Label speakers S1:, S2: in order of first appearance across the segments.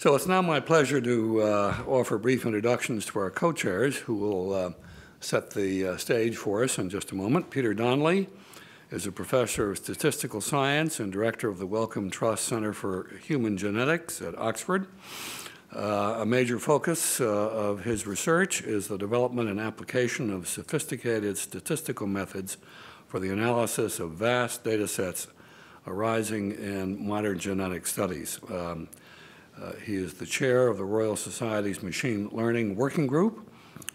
S1: So it's now my pleasure to offer brief introductions to our co-chairs who will set the stage for us in just a moment. Peter Donnelly is a professor of statistical science and director of the Wellcome Trust Center for Human Genetics at Oxford. A major focus of his research is the development and application of sophisticated statistical methods for the analysis of vast data sets arising in modern genetic studies. He is the chair of the Royal Society's Machine Learning Working Group.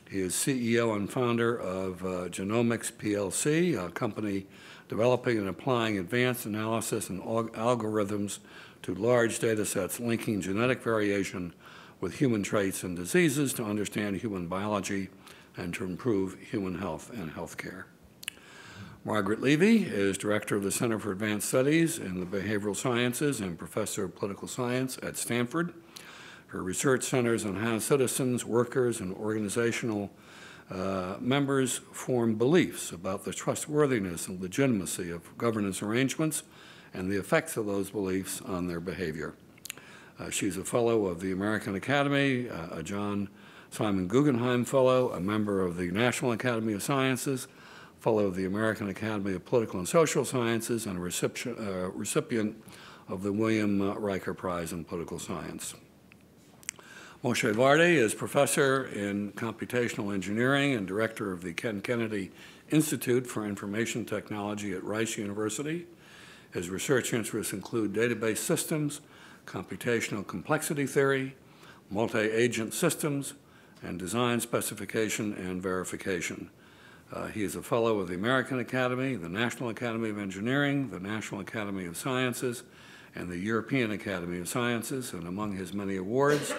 S1: He is CEO and founder of Genomics PLC, a company developing and applying advanced analysis and algorithms to large data sets linking genetic variation with human traits and diseases to understand human biology and to improve human health and healthcare. Margaret Levy is director of the Center for Advanced Studies in the Behavioral Sciences and professor of political science at Stanford. Her research centers on how citizens, workers, and organizational members form beliefs about the trustworthiness and legitimacy of governance arrangements and the effects of those beliefs on their behavior. She's a fellow of the American Academy, a John Simon Guggenheim Fellow, a member of the National Academy of Sciences, Fellow of the American Academy of Political and Social Sciences, and a recipient of the William Riker Prize in Political Science. Moshe Vardi is professor in computational engineering and director of the Ken Kennedy Institute for Information Technology at Rice University. His research interests include database systems, computational complexity theory, multi-agent systems, and design specification and verification. He is a fellow of the American Academy, the National Academy of Engineering, the National Academy of Sciences, and the European Academy of Sciences, and among his many awards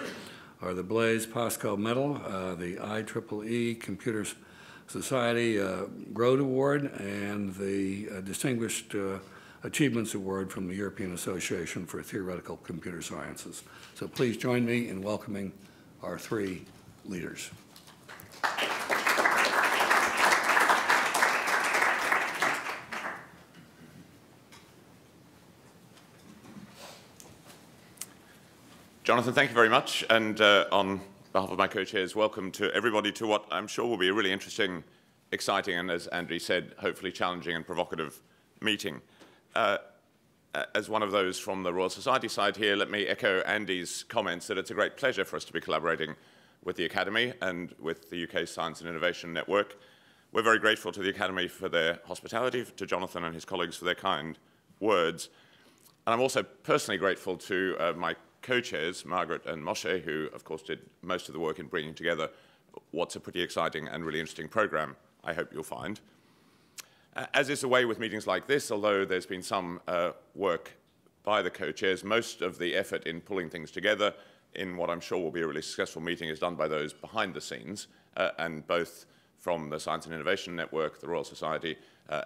S1: are the Blaise Pascal Medal, the IEEE Computer Society Grote Award, and the Distinguished Achievements Award from the European Association for Theoretical Computer Sciences. So please join me in welcoming our three leaders.
S2: Jonathan, thank you very much. And on behalf of my co-chairs, welcome to everybody to what I'm sure will be a really interesting, exciting, and as Andy said, hopefully challenging and provocative meeting. As one of those from the Royal Society side here, let me echo Andy's comments that it's a great pleasure for us to be collaborating with the Academy and with the UK Science and Innovation Network. We're very grateful to the Academy for their hospitality, to Jonathan and his colleagues for their kind words. And I'm also personally grateful to my co-chairs, Margaret and Moshe, who, of course, did most of the work in bringing together what's a pretty exciting and really interesting program, I hope you'll find. As is the way with meetings like this, although there's been some work by the co-chairs, most of the effort in pulling things together in what I'm sure will be a really successful meeting is done by those behind the scenes, and both from the Science and Innovation Network, the Royal Society,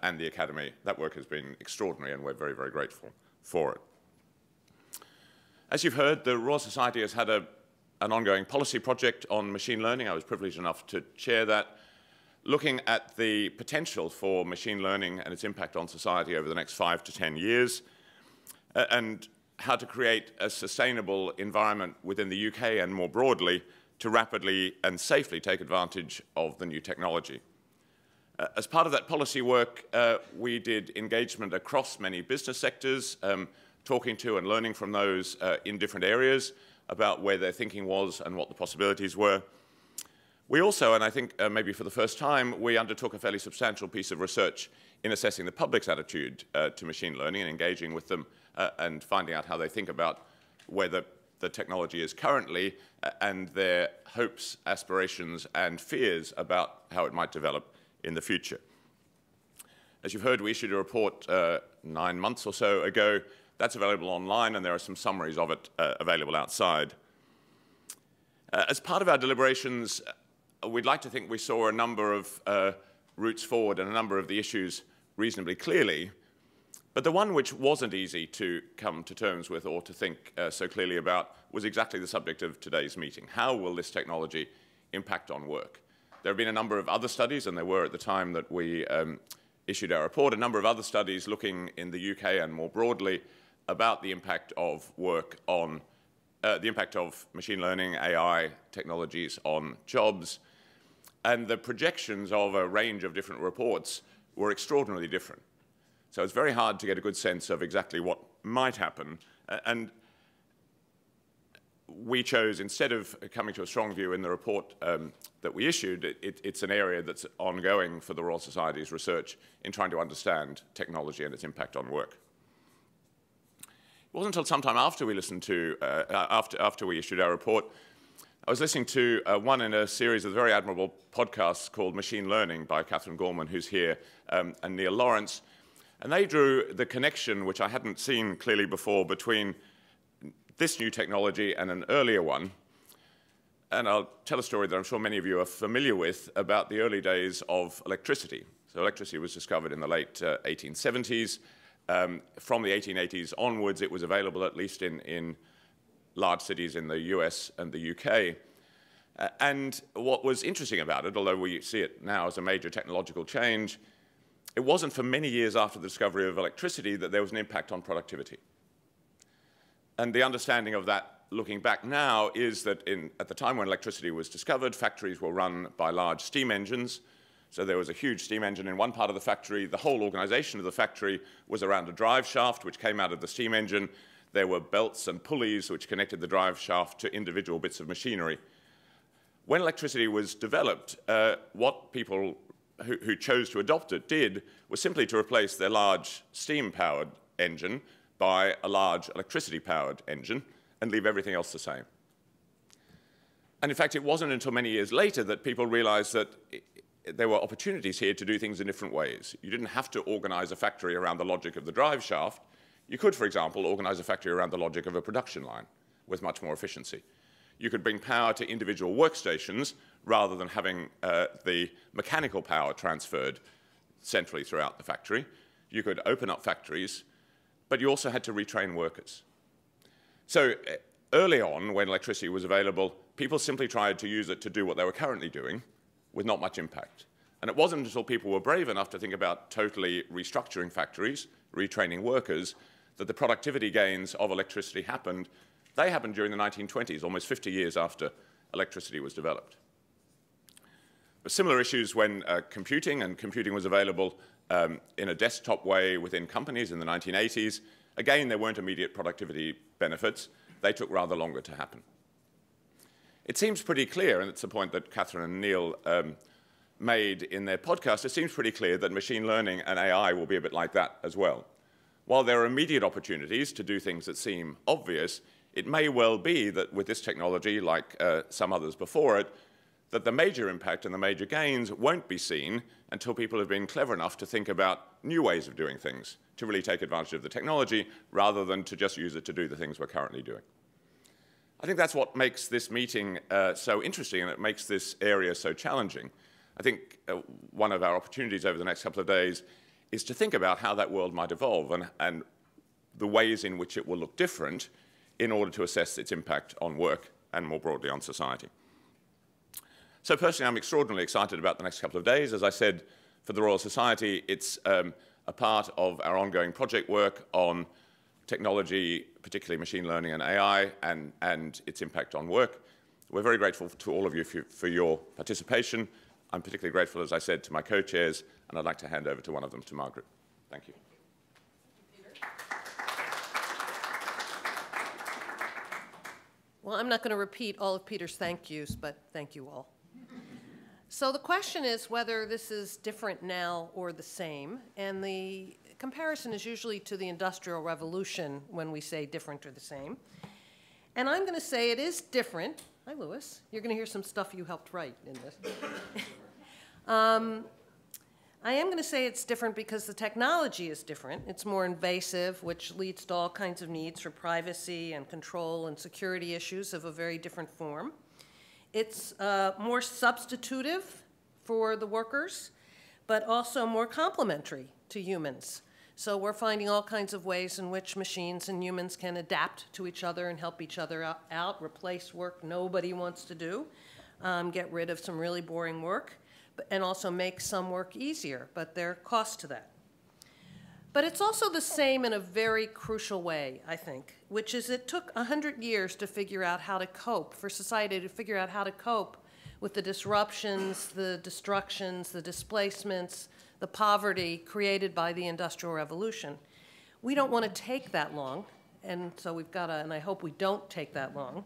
S2: and the Academy. That work has been extraordinary, and we're very, very grateful for it. As you've heard, the Royal Society has had an ongoing policy project on machine learning. I was privileged enough to chair that, looking at the potential for machine learning and its impact on society over the next 5 to 10 years, and how to create a sustainable environment within the UK and more broadly to rapidly and safely take advantage of the new technology. As part of that policy work, we did engagement across many business sectors, talking to and learning from those in different areas about where their thinking was and what the possibilities were. We also, and I think maybe for the first time, we undertook a fairly substantial piece of research in assessing the public's attitude to machine learning and engaging with them and finding out how they think about where the technology is currently and their hopes, aspirations, and fears about how it might develop in the future. As you've heard, we issued a report 9 months or so ago. That's available online, and there are some summaries of it available outside. As part of our deliberations, we'd like to think we saw a number of routes forward and a number of the issues reasonably clearly. But the one which wasn't easy to come to terms with or to think so clearly about was exactly the subject of today's meeting. How will this technology impact on work? There have been a number of other studies, and there were at the time that we issued our report, a number of other studies looking in the UK and more broadly about the impact of work on the impact of machine learning, AI technologies on jobs, and the projections of a range of different reports were extraordinarily different. So it's very hard to get a good sense of exactly what might happen. And we chose, instead of coming to a strong view in the report that we issued, it's an area that's ongoing for the Royal Society's research in trying to understand technology and its impact on work. It wasn't until sometime after we listened to, after we issued our report, I was listening to one in a series of very admirable podcasts called Machine Learning by Catherine Gorman, who's here, and Neil Lawrence. And they drew the connection, which I hadn't seen clearly before, between this new technology and an earlier one. And I'll tell a story that I'm sure many of you are familiar with about the early days of electricity. So electricity was discovered in the late 1870s. From the 1880s onwards, it was available at least in large cities in the US and the UK. And what was interesting about it, although we see it now as a major technological change, it wasn't for many years after the discovery of electricity that there was an impact on productivity. And the understanding of that, looking back now, is that at the time when electricity was discovered, factories were run by large steam engines. So there was a huge steam engine in one part of the factory. The whole organization of the factory was around a drive shaft, which came out of the steam engine. There were belts and pulleys which connected the drive shaft to individual bits of machinery. When electricity was developed, what people who chose to adopt it did was simply to replace their large steam-powered engine by a large electricity-powered engine and leave everything else the same. And in fact, it wasn't until many years later that people realized that there were opportunities here to do things in different ways. You didn't have to organize a factory around the logic of the drive shaft. You could, for example, organize a factory around the logic of a production line with much more efficiency. You could bring power to individual workstations rather than having the mechanical power transferred centrally throughout the factory. You could open up factories, but you also had to retrain workers. So early on, when electricity was available, people simply tried to use it to do what they were currently doing with not much impact. And it wasn't until people were brave enough to think about totally restructuring factories, retraining workers, that the productivity gains of electricity happened. They happened during the 1920s, almost 50 years after electricity was developed. But similar issues when computing was available in a desktop way within companies in the 1980s. Again, there weren't immediate productivity benefits. They took rather longer to happen. It seems pretty clear, and it's a point that Catherine and Neil made in their podcast, it seems pretty clear that machine learning and AI will be a bit like that as well. While there are immediate opportunities to do things that seem obvious, it may well be that with this technology, like some others before it, that the major impact and the major gains won't be seen until people have been clever enough to think about new ways of doing things, to really take advantage of the technology rather than to just use it to do the things we're currently doing. I think that's what makes this meeting so interesting, and it makes this area so challenging. I think one of our opportunities over the next couple of days is to think about how that world might evolve and the ways in which it will look different in order to assess its impact on work and more broadly on society. So personally, I'm extraordinarily excited about the next couple of days. As I said, for the Royal Society, it's a part of our ongoing project work on technology, particularly machine learning and AI, and its impact on work. We're very grateful to all of you for your participation. I'm particularly grateful, as I said, to my co-chairs, and I'd like to hand over to one of them, to Margaret. Thank you.
S3: Well, I'm not going to repeat all of Peter's thank yous, but thank you all. So the question is whether this is different now or the same, and the comparison is usually to the Industrial Revolution when we say different or the same. And I'm going to say it is different. Hi, Louis. You're going to hear some stuff you helped write in this. I am going to say it's different because the technology is different. It's more invasive, which leads to all kinds of needs for privacy and control and security issues of a very different form. It's more substitutive for the workers, but also more complementary to humans. So we're finding all kinds of ways in which machines and humans can adapt to each other and help each other out, replace work nobody wants to do, get rid of some really boring work, and also make some work easier, but there are costs to that. But it's also the same in a very crucial way, I think, which is it took 100 years to figure out how to cope, for society to figure out how to cope with the disruptions, the destructions, the displacements, the poverty created by the Industrial Revolution. We don't want to take that long, and so we've got to, and I hope we don't take that long,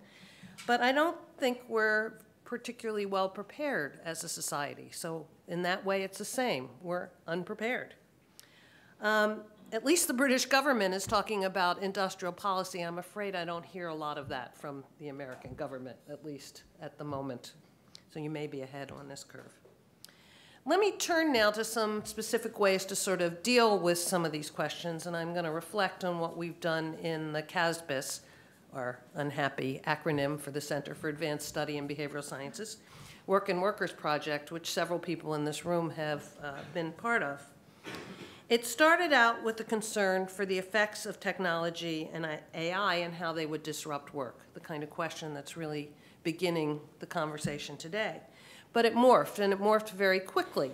S3: but I don't think we're particularly well prepared as a society. So in that way, it's the same. We're unprepared. At least the British government is talking about industrial policy. I'm afraid I don't hear a lot of that from the American government, at least at the moment. So you may be ahead on this curve. Let me turn now to some specific ways to sort of deal with some of these questions, and I'm going to reflect on what we've done in the CASBIS, our unhappy acronym for the Center for Advanced Study in Behavioral Sciences, Work and Workers Project, which several people in this room have been part of. It started out with the concern for the effects of technology and AI and how they would disrupt work, the kind of question that's really beginning the conversation today. But it morphed, and it morphed very quickly,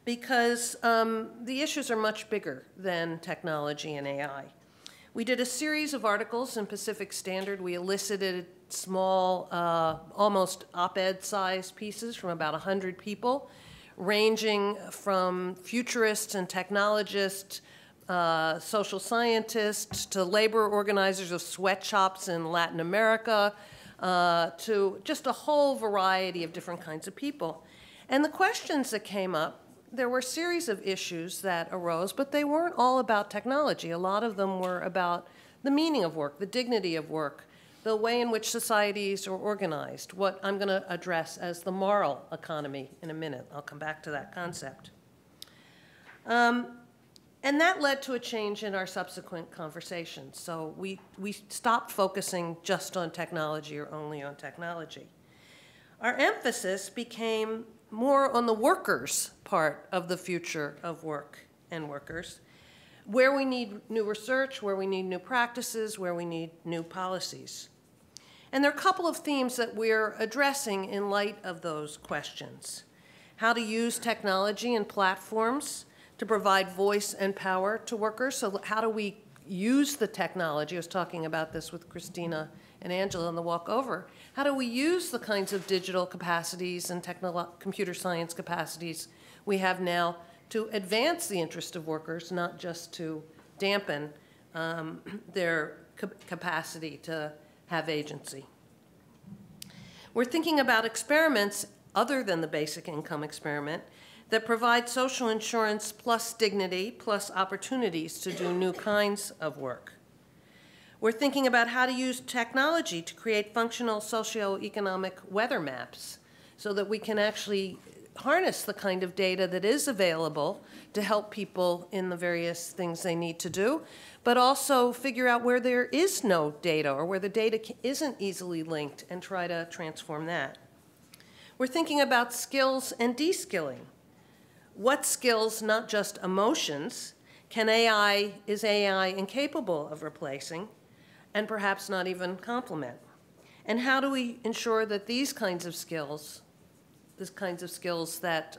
S3: because the issues are much bigger than technology and AI. We did a series of articles in Pacific Standard. We elicited small, almost op-ed-sized pieces from about 100 people, ranging from futurists and technologists, social scientists, to labor organizers of sweatshops in Latin America, to just a whole variety of different kinds of people. And the questions that came up, there were a series of issues that arose, but they weren't all about technology. A lot of them were about the meaning of work, the dignity of work, the way in which societies are organized, what I'm going to address as the moral economy in a minute. I'll come back to that concept. And that led to a change in our subsequent conversations. So we stopped focusing just on technology or only on technology. Our emphasis became more on the workers' part of the future of work and workers, where we need new research, where we need new practices, where we need new policies. And there are a couple of themes that we're addressing in light of those questions. How to use technology and platforms to provide voice and power to workers. So how do we use the technology? I was talking about this with Christina and Angela on the walk over. How do we use the kinds of digital capacities and computer science capacities we have now to advance the interest of workers, not just to dampen their capacity to have agency? We're thinking about experiments other than the basic income experiment that provide social insurance plus dignity plus opportunities to do new kinds of work. We're thinking about how to use technology to create functional socioeconomic weather maps so that we can actually harness the kind of data that is available to help people in the various things they need to do, but also figure out where there is no data or where the data isn't easily linked and try to transform that. We're thinking about skills and de-skilling. What skills, not just emotions, is AI incapable of replacing and perhaps not even complement? And how do we ensure that these kinds of skills that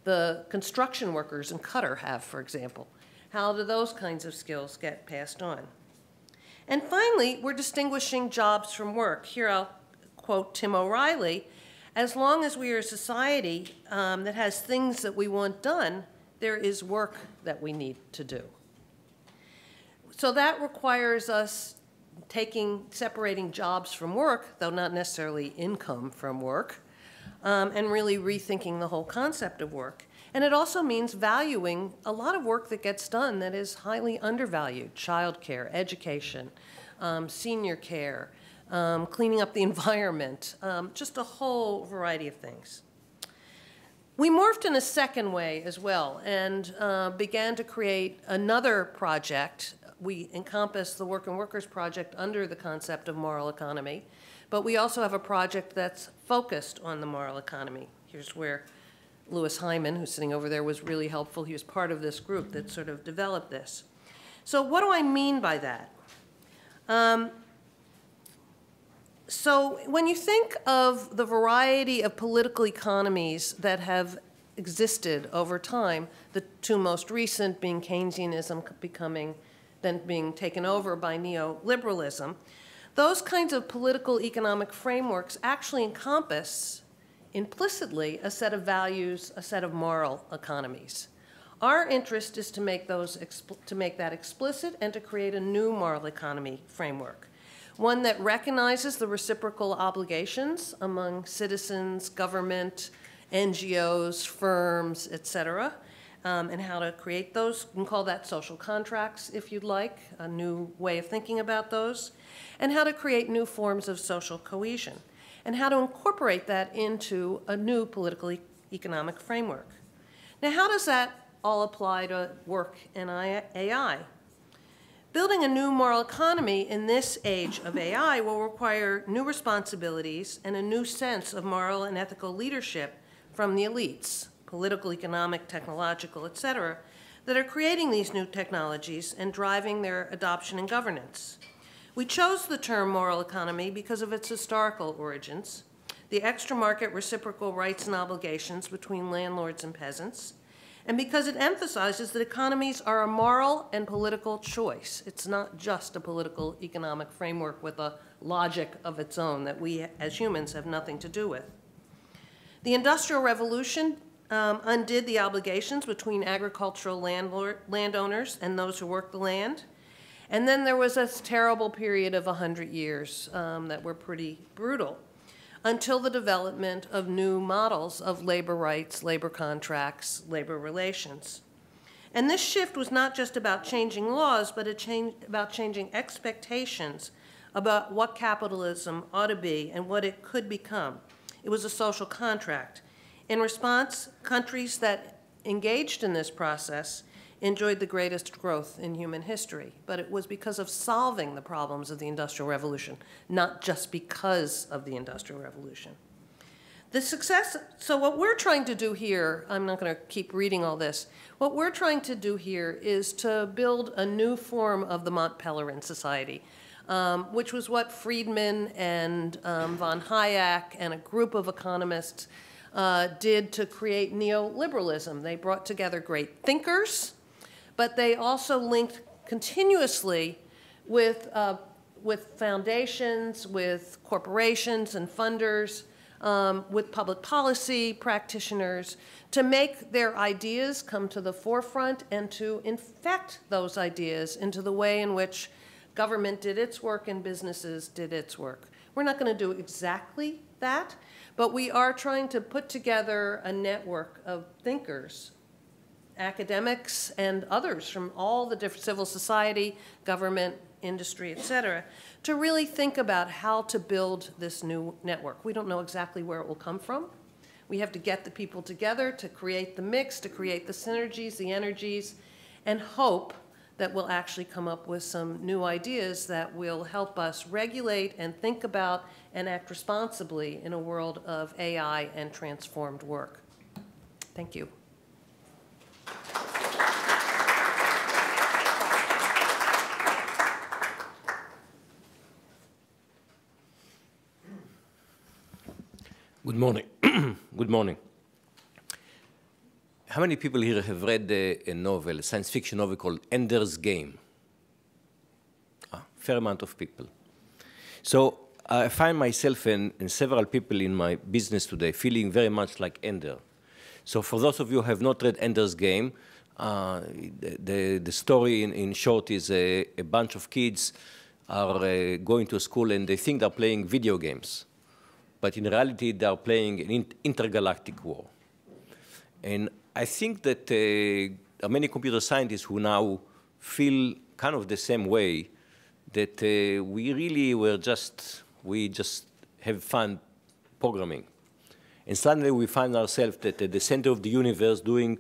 S3: the construction workers in Qatar have, for example, how do those kinds of skills get passed on? And finally, we're distinguishing jobs from work. Here I'll quote Tim O'Reilly. As long as we are a society that has things that we want done, there is work that we need to do. So that requires us separating jobs from work, though not necessarily income from work, and really rethinking the whole concept of work. And it also means valuing a lot of work that gets done that is highly undervalued: childcare, education, senior care, cleaning up the environment, just a whole variety of things. We morphed in a second way as well and began to create another project. We encompass the Work and Workers Project under the concept of moral economy, but we also have a project that's focused on the moral economy. Here's where Louis Hyman, who's sitting over there, was really helpful. He was part of this group that sort of developed this. So what do I mean by that? So when you think of the variety of political economies that have existed over time, the two most recent being Keynesianism then being taken over by neoliberalism. Those kinds of political economic frameworks actually encompass implicitly a set of values, a set of moral economies. Our interest is to make that explicit and to create a new moral economy framework, one that recognizes the reciprocal obligations among citizens, government, NGOs, firms, et cetera, and how to create those. You can call that social contracts, if you'd like, a new way of thinking about those, and how to create new forms of social cohesion, and how to incorporate that into a new political economic framework. Now, how does that all apply to work in AI? Building a new moral economy in this age of AI will require new responsibilities and a new sense of moral and ethical leadership from the elites, political, economic, technological, et cetera, that are creating these new technologies and driving their adoption and governance. We chose the term moral economy because of its historical origins, the extra-market reciprocal rights and obligations between landlords and peasants, and because it emphasizes that economies are a moral and political choice. It's not just a political economic framework with a logic of its own that we as humans have nothing to do with. The Industrial Revolution undid the obligations between agricultural landowners and those who worked the land. And then there was a terrible period of 100 years that were pretty brutal, until the development of new models of labor rights, labor contracts, labor relations. And this shift was not just about changing laws, but about changing expectations about what capitalism ought to be and what it could become. It was a social contract. In response, countries that engaged in this process enjoyed the greatest growth in human history, but it was because of solving the problems of the Industrial Revolution, not just because of the Industrial Revolution. The success, so what we're trying to do here, I'm not going to keep reading all this, what we're trying to do here is to build a new form of the Mont Pelerin Society, which was what Friedman and von Hayek and a group of economists did to create neoliberalism. They brought together great thinkers, but they also linked continuously with foundations, with corporations and funders, with public policy practitioners, to make their ideas come to the forefront and to infect those ideas into the way in which government did its work and businesses did its work. We're not going to do exactly that, but we are trying to put together a network of thinkers, academics and others from all the different civil society, government, industry, et cetera, to really think about how to build this new network. We don't know exactly where it will come from. We have to get the people together to create the mix, to create the synergies, the energies, and hope that we'll actually come up with some new ideas that will help us regulate and think about and act responsibly in a world of AI and transformed work. Thank you.
S4: Good morning. Good morning. How many people here have read a novel, a science fiction novel called Ender's Game? Fair amount of people. So I find myself and several people in my business today feeling very much like Ender. So for those of you who have not read Ender's Game, the story in short is a bunch of kids are going to school and they think they're playing video games. But in reality, they are playing an intergalactic war. And I think that there are many computer scientists who now feel kind of the same way, that we just have fun programming. And suddenly we find ourselves at the center of the universe doing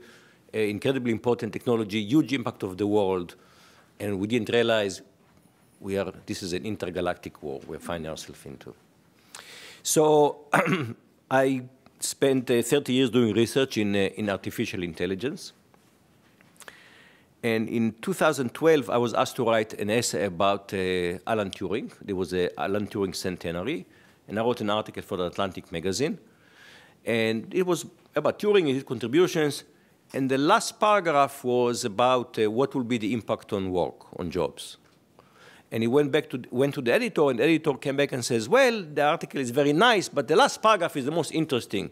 S4: incredibly important technology, huge impact of the world, and we didn't realize this is an intergalactic war we're finding ourselves into. So I spent 30 years doing research in artificial intelligence. And in 2012, I was asked to write an essay about Alan Turing. There was an Alan Turing centenary, and I wrote an article for the Atlantic magazine. And it was about Turing and his contributions. And the last paragraph was about what will be the impact on work, on jobs. And he went to the editor, and the editor came back and says, well, the article is very nice, but the last paragraph is the most interesting.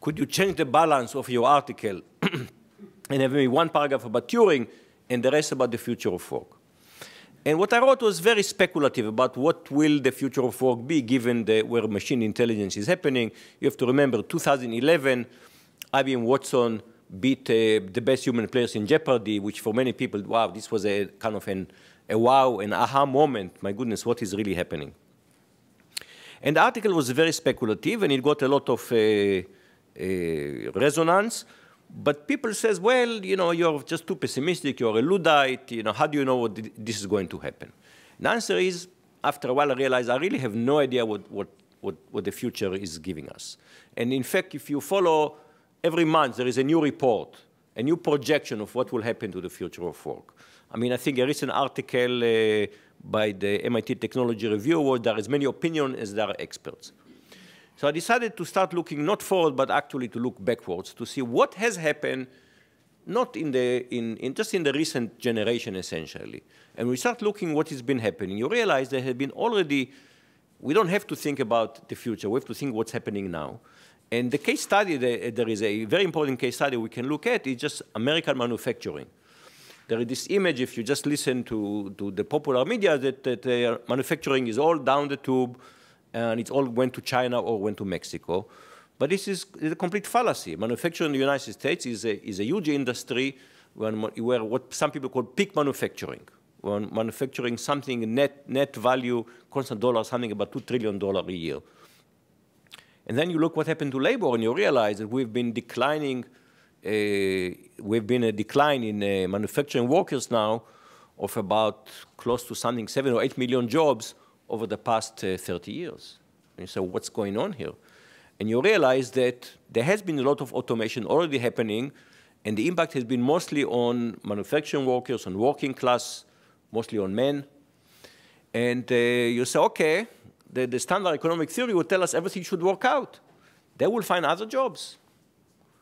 S4: Could you change the balance of your article and have maybe one paragraph about Turing and the rest about the future of work? And what I wrote was very speculative about what will the future of work be given where machine intelligence is happening. You have to remember 2011, IBM Watson beat the best human players in Jeopardy, which for many people, wow, this was a kind of a wow, an aha moment. My goodness, what is really happening? And the article was very speculative, and it got a lot of resonance. But people says, well, you know, you're just too pessimistic, you're a Luddite, you know, how do you know what this is going to happen? The answer is, after a while I realized I really have no idea what the future is giving us. And in fact, if you follow, every month there is a new report, a new projection of what will happen to the future of work. I mean, I think a recent article by the MIT Technology Review was there is many opinions as there are experts. So I decided to start looking not forward, but actually to look backwards to see what has happened, not just in the recent generation, essentially. And we start looking what has been happening. You realize there have been already, we don't have to think about the future. We have to think what's happening now. And the case study, there is a very important case study we can look at, is just American manufacturing. There is this image, if you just listen to the popular media, that manufacturing is all down the tube, and it all went to China or went to Mexico. But this is a complete fallacy. Manufacturing in the United States is a huge industry where what some people call peak manufacturing, when manufacturing something net value, constant dollar, something about $2 trillion a year. And then you look what happened to labor, and you realize that we've been declining, we've been a decline in manufacturing workers now of about close to something 7 or 8 million jobs over the past 30 years. And so what's going on here? And you realize that there has been a lot of automation already happening, and the impact has been mostly on manufacturing workers, on working class, mostly on men. And you say, okay, the standard economic theory will tell us everything should work out. They will find other jobs.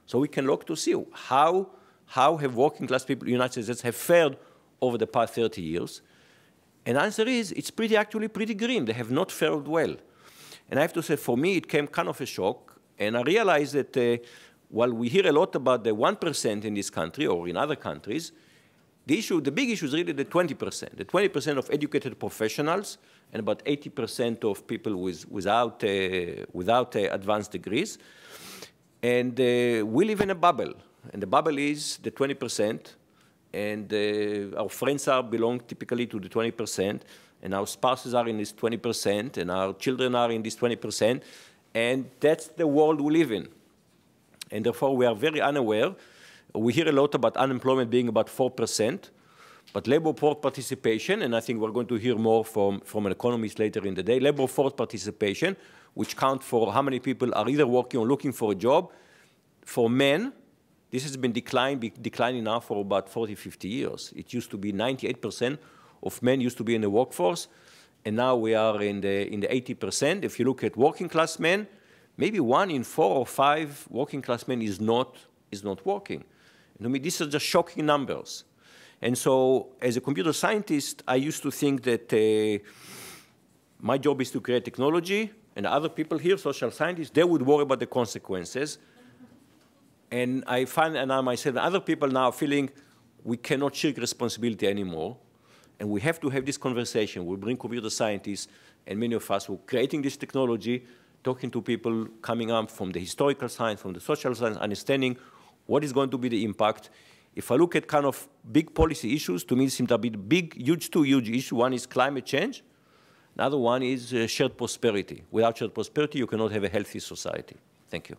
S4: So we can look to see how have working class people in the United States have fared over the past 30 years. And the answer is, it's actually pretty grim. They have not fared well. And I have to say, for me, it came kind of a shock. And I realized that while we hear a lot about the 1% in this country or in other countries, the big issue is really the 20%. The 20% of educated professionals and about 80% of people without advanced degrees. And we live in a bubble. And the bubble is the 20%. And our friends belong typically to the 20%, and our spouses are in this 20%, and our children are in this 20%, and that's the world we live in. And therefore, we are very unaware. We hear a lot about unemployment being about 4%, but labor force participation, and I think we're going to hear more from an economist later in the day, labor force participation, which counts for how many people are either working or looking for a job. For men, this has been declining now for about 40, 50 years. It used to be 98% of men used to be in the workforce, and now we are in the 80%. If you look at working class men, maybe 1 in 4 or 5 working class men is not working. And to me, these are just shocking numbers. And so, as a computer scientist, I used to think that my job is to create technology, and other people here, social scientists, they would worry about the consequences. And I find, and I myself and other people now feeling we cannot shirk responsibility anymore, and we have to have this conversation. We bring computer scientists, and many of us who are creating this technology, talking to people coming up from the historical science, from the social science, understanding what is going to be the impact. If I look at kind of big policy issues, to me it seems to be two huge issues. One is climate change. Another one is shared prosperity. Without shared prosperity, you cannot have a healthy society. Thank you.